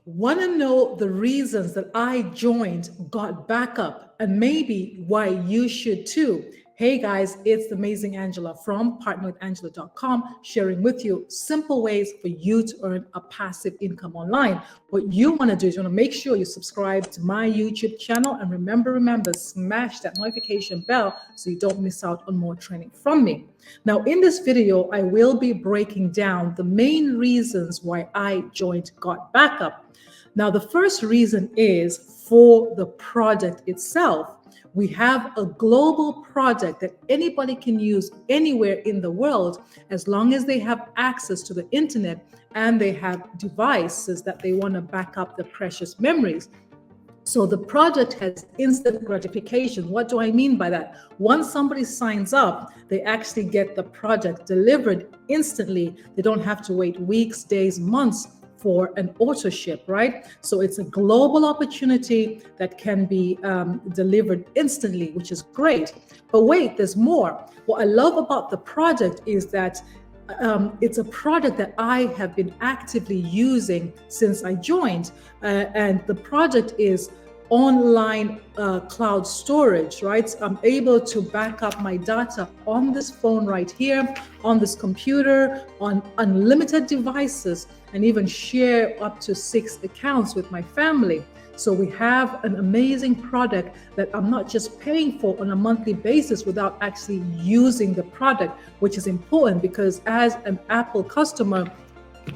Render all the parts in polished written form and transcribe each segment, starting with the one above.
Want to know the reasons that I joined Gotbackup and maybe why you should too? Hey guys, it's the amazing Angela from partnerwithangela.com sharing with you simple ways for you to earn a passive income online. What you want to do is you want to make sure you subscribe to my YouTube channel and remember, smash that notification bell so you don't miss out on more training from me. Now, in this video, I will be breaking down the main reasons why I joined Gotbackup. Now, the first reason is for the product itself. We have a global product that anybody can use anywhere in the world as long as they have access to the internet and they have devices that they want to back up their precious memories. So the project has instant gratification. What do I mean by that? Once somebody signs up, they actually get the project delivered instantly. They don't have to wait weeks, days, months for an auto ship, right? So it's a global opportunity that can be delivered instantly, which is great. But wait, there's more. What I love about the project is that it's a product that I have been actively using since I joined. And the project is online cloud storage, right? So I'm able to back up my data on this phone right here, on this computer, on unlimited devices, and even share up to 6 accounts with my family. So we have an amazing product that I'm not just paying for on a monthly basis without actually using the product, which is important because as an Apple customer,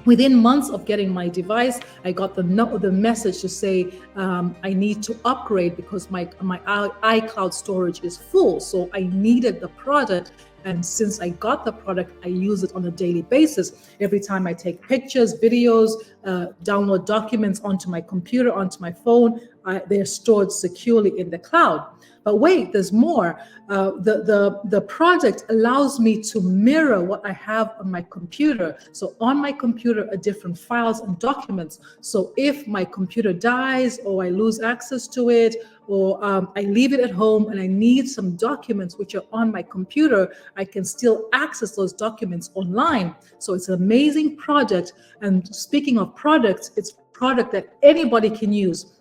within months of getting my device, I got the message to say I need to upgrade because my iCloud storage is full. So I needed the product. And since I got the product, I use it on a daily basis. Every time I take pictures, videos, download documents onto my computer, onto my phone, they're stored securely in the cloud. But wait, there's more. The project allows me to mirror what I have on my computer. So on my computer are different files and documents. So if my computer dies or I lose access to it, or I leave it at home and I need some documents which are on my computer, I can still access those documents online. So it's an amazing project. And speaking of products, it's a product that anybody can use.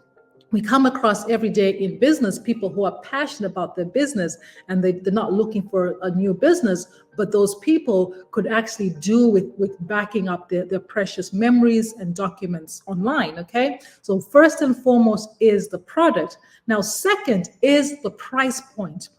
We come across every day in business people who are passionate about their business and they're not looking for a new business, but those people could actually do with backing up their precious memories and documents online, okay? So first and foremost is the product. Now, second is the price point.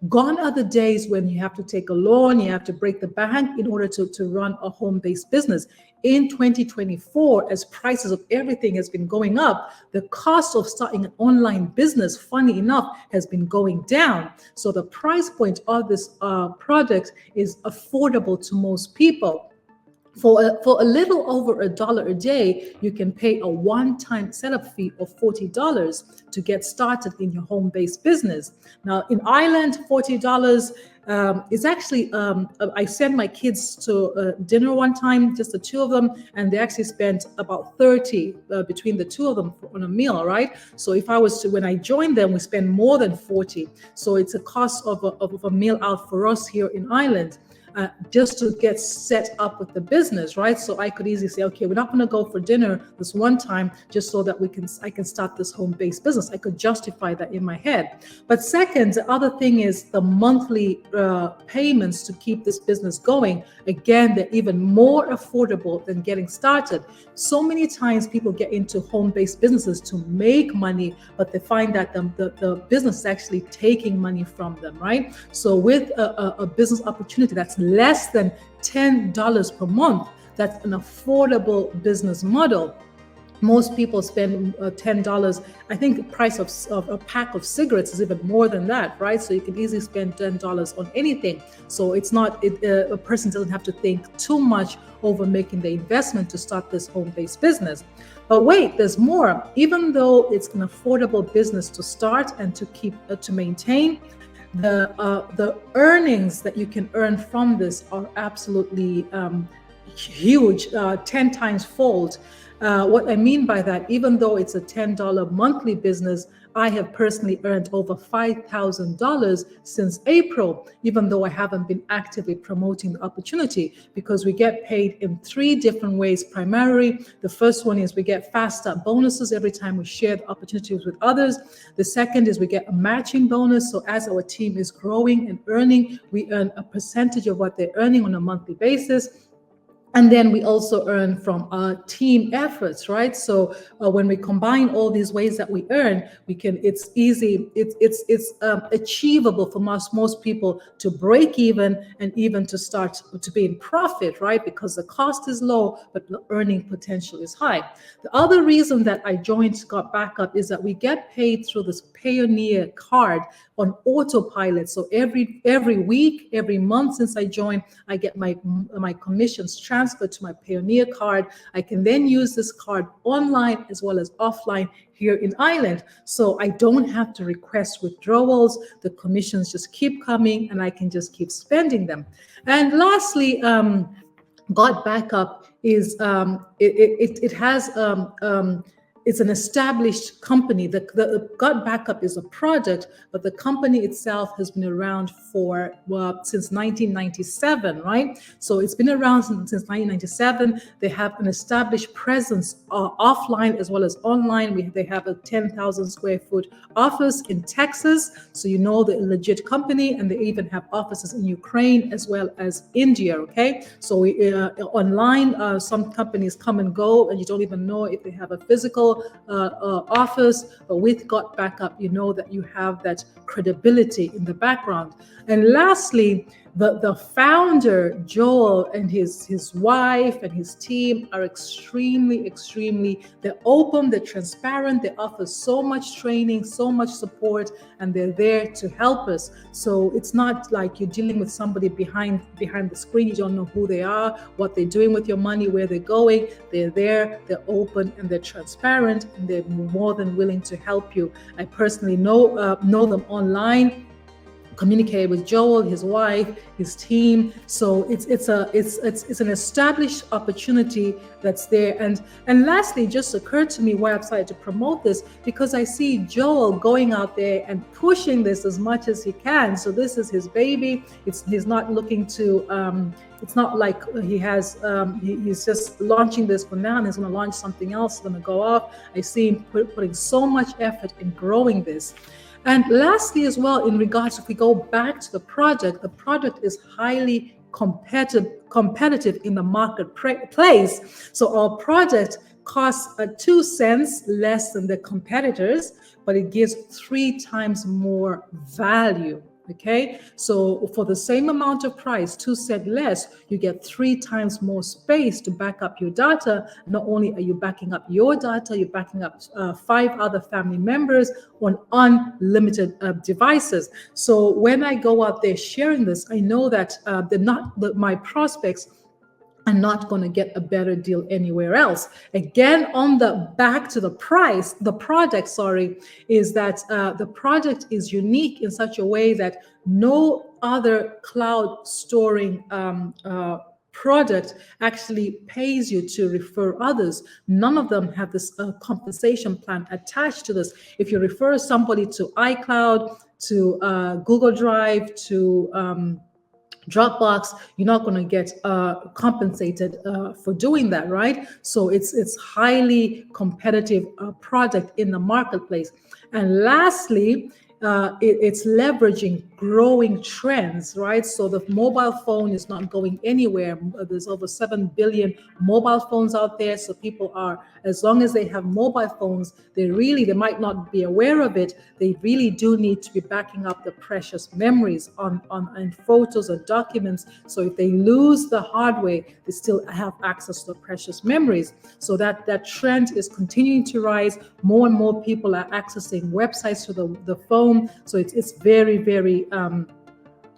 Gone are the days when you have to take a loan, you have to break the bank in order to run a home-based business. In 2024, as prices of everything has been going up, the cost of starting an online business, funny enough, has been going down. So the price point of this product is affordable to most people. For a little over $1 a day, you can pay a one-time setup fee of $40 to get started in your home-based business. Now, in Ireland, $40 is actually, I sent my kids to dinner one time, just the two of them, and they actually spent about $30 between the two of them on a meal, right? So if I was to, when I joined them, we spend more than $40. So it's a cost of a meal out for us here in Ireland. Just to get set up with the business, right? So I could easily say, okay, we're not going to go for dinner this one time just so that I can start this home-based business. I could justify that in my head. But second, the other thing is the monthly payments to keep this business going. Again, they're even more affordable than getting started. So many times people get into home-based businesses to make money, but they find that the business is actually taking money from them, right? So with a business opportunity that's less than $10 per month, that's an affordable business model. Most people spend $10. I think the price of a pack of cigarettes is even more than that, right? So you can easily spend $10 on anything. So it's not, a person doesn't have to think too much over making the investment to start this home-based business. But wait, there's more. Even though it's an affordable business to start and to keep, to maintain, the earnings that you can earn from this are absolutely huge, 10 times fold. What I mean by that, even though it's a $10 monthly business, I have personally earned over $5,000 since April, even though I haven't been actively promoting the opportunity, because we get paid in 3 different ways. Primarily, the first one is we get fast start bonuses every time we share the opportunities with others. The second is we get a matching bonus. So as our team is growing and earning, we earn a percentage of what they're earning on a monthly basis. And then we also earn from our team efforts, right? So when we combine all these ways that we earn, we can. It's easy. It's achievable for most people to break even and even to start to be in profit, right? Because the cost is low, but the earning potential is high. The other reason that I joined Gotbackup is that we get paid through this Pioneer card on autopilot. So every week, every month since I joined, I get my commissions transferred to my Pioneer card. I can then use this card online as well as offline here in Ireland. So I don't have to request withdrawals. The commissions just keep coming and I can just keep spending them. And lastly, Gotbackup is it's an established company. The Gotbackup is a product, but the company itself has been around for since 1997, right? So it's been around since 1997. They have an established presence offline as well as online. They have a 10,000 square foot office in Texas, so you know the legit company, and they even have offices in Ukraine as well as India. Okay, so online, some companies come and go, and you don't even know if they have a physical office, but with Gotbackup, you know that you have that credibility in the background. And lastly, the founder, Joel, and his wife and his team are extremely, they're open, they're transparent, they offer so much training, so much support, and they're there to help us. So it's not like you're dealing with somebody behind the screen. You don't know who they are, what they're doing with your money, where they're going. They're there, they're open, and they're transparent, and they're more than willing to help you. I personally know them online, communicated with Joel, his wife, his team. So it's an established opportunity that's there. And lastly, just occurred to me why I've decided to promote this, because I see Joel going out there and pushing this as much as he can. So this is his baby. He's not looking to it's not like he's just launching this for now and he's going to launch something else, going to go off. I see him putting so much effort in growing this. And lastly, as well, in regards, if we go back to the product is highly competitive in the marketplace. So our product costs 2 cents less than the competitors, but it gives 3 times more value. Okay, so for the same amount of price, 2 cents less, you get 3 times more space to back up your data. Not only are you backing up your data, you're backing up 5 other family members on unlimited devices. So when I go out there sharing this, I know that my prospects are not going to get a better deal anywhere else. Again, on the back to the price, the product, is that the product is unique in such a way that no other cloud storing product actually pays you to refer others. None of them have this compensation plan attached to this. If you refer somebody to iCloud, to Google Drive, to Dropbox, you're not going to get compensated for doing that, right? So it's highly competitive product in the marketplace. And lastly, it's leveraging growing trends, right? So the mobile phone is not going anywhere. There's over 7 billion mobile phones out there. So people are, as long as they have mobile phones, they might not be aware of it. They really do need to be backing up the precious memories on photos or documents. So if they lose the hardware, they still have access to the precious memories. So that trend is continuing to rise. More and more people are accessing websites through the phone. So it's very, very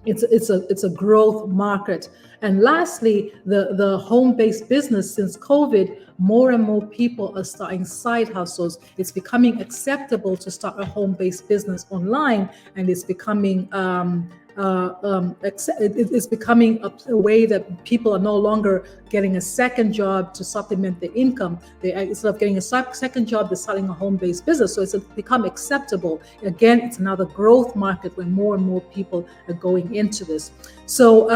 it's a growth market. And lastly, the home-based business, since COVID, more and more people are starting side hustles. It's becoming acceptable to start a home-based business online, and it's becoming it's becoming a way that people are no longer getting a second job to supplement their income. Instead of getting a second job, they're starting a home-based business. So it's become acceptable. Again, it's another growth market where more and more people are going into this. So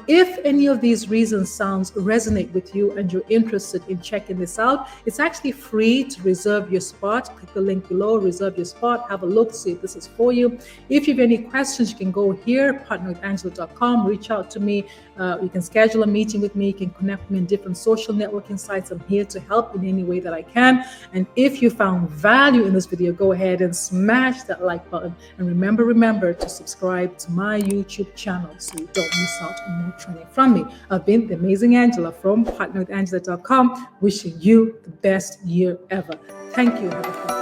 if any of these reasons sounds resonate with you and you're interested in checking this out, it's actually free to reserve your spot. Click the link below, reserve your spot, have a look, see if this is for you. If you have any questions, you can go here, partnerwithangela.com, reach out to me. You can schedule a meeting with me. You can connect with me in different social networking sites. I'm here to help in any way that I can. And if you found value in this video, go ahead and smash that like button. And remember to subscribe to my YouTube channel so you don't miss out on more training from me. I've been the amazing Angela from partnerwithangela.com, wishing you the best year ever. Thank you. Have a